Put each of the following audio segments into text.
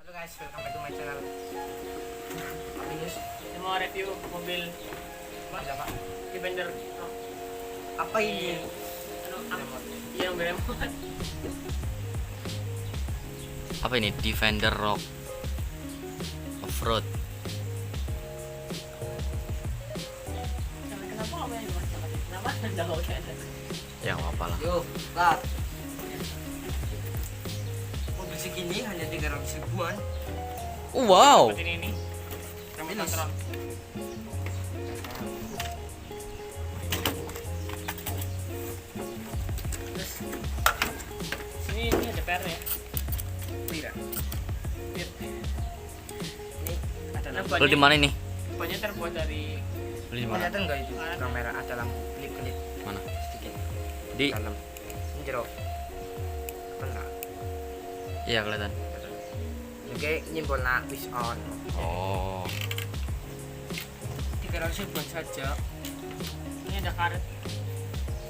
Halo guys, welcome back to my channel. Saya mau review mobil Apa? Defender. Apa ini? Iya, mobil remote. Apa ini? Defender Rock Off-road. Kenapa kamu yang dimasak? Kenapa jauh kayak Ya nggak apa lah. Yo, Kak. Mobil segini hanya 300 ribuan. Wow. seperti ini. Remote Finish. control. Terus ini ada PR ya. Tidak. Ini Ini ada lampu. Lu di mana ini? Banyak terbuat dari Lu di mana? Kelihatan nggak itu? Kamera ada lampu kelip-kelip Mana? sedikit Di. dalam. Ini jeruk. Apa enggak? Iya kelihatan. Oke, nyimbol nak wish on. Oh. 300 ribuan saja. ini ada karet.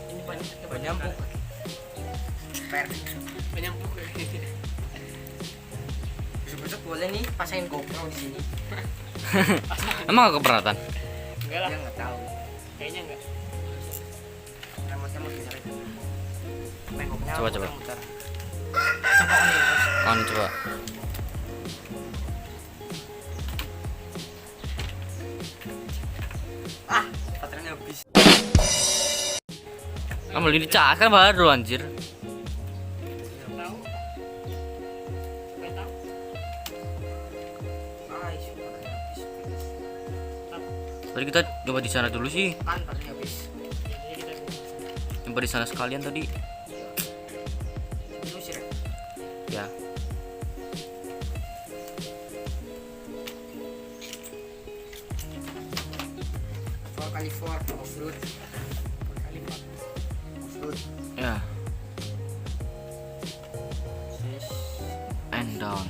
Ini banyak Banyak per. banyak buku. Besok-besok boleh nih pasangin GoPro di sini. Emang gak keberatan? Enggak lah, Dia nggak tahu. kayaknya enggak. Remote-nya mau besar itu. Megoknya Coba. muter-muter. Coba on ya, Bos. Oh, ini coba. Ah, baterainya habis. Kamu beli dicas kan baru anjir. Tahu? Pengen tahu? Ah, isu baterainya habis. Tadi kita coba di sana dulu sih. Kan baterainya habis. Jadi kita Coba di sana sekalian tadi. Ini usir ya. Ya. Four kali four off-road. Off-road. Ya. Sis. And down.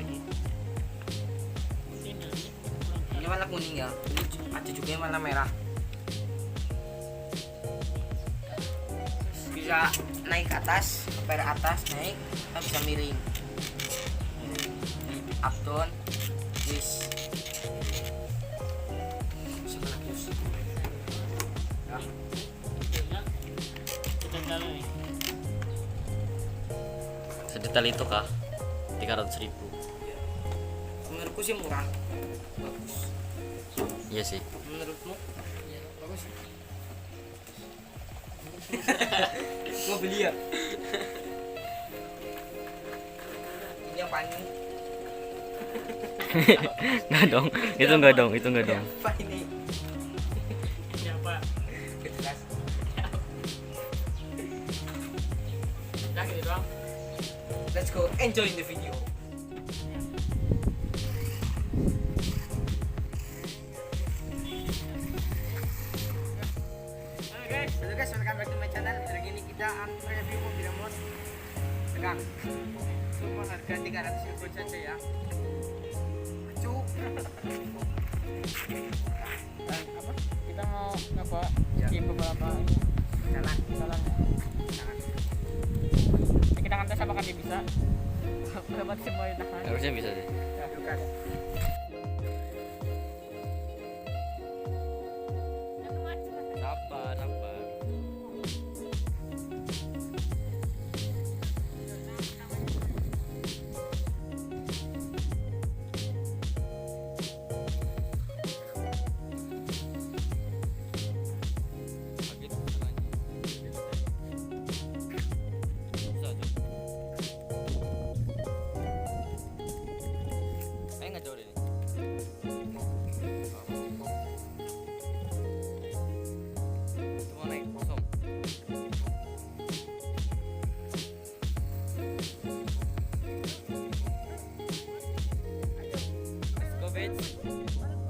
Ini warna kuning ya. Ini ada juga yang warna merah. Bisa naik ke atas, ke atas naik, kita bisa miring. Up down, this. Sama lagi, Yus. Ya. kita jalan nih. Sedetail itu kah? 300.000. Menurutku sih murah, bagus. Iya sih. Menurutmu? Bagus. Mau beli ya? Ini apaan ini? Nggak dong. Itu nggak dong. Itu nggak dong. Apa ini? Siapa? Jelas. Udah gitu doang. Let's go enjoy the video. Halo guys, welcome back to my channel. Hari ini kita akan review mobil remote sedang. Cuma harga 300 ribu saja ya. Cuk. Dan apa? Kita mau nyoba Ya. di beberapa ini Jalan. jalan. Jalan. Kita akan tes apakah dia bisa dapat semua yang tahan. Harusnya bisa sih. Ya, Bukan. Sabar, sabar. Nggak jauh deh. Cuma naik kosong. Let's go, bitch.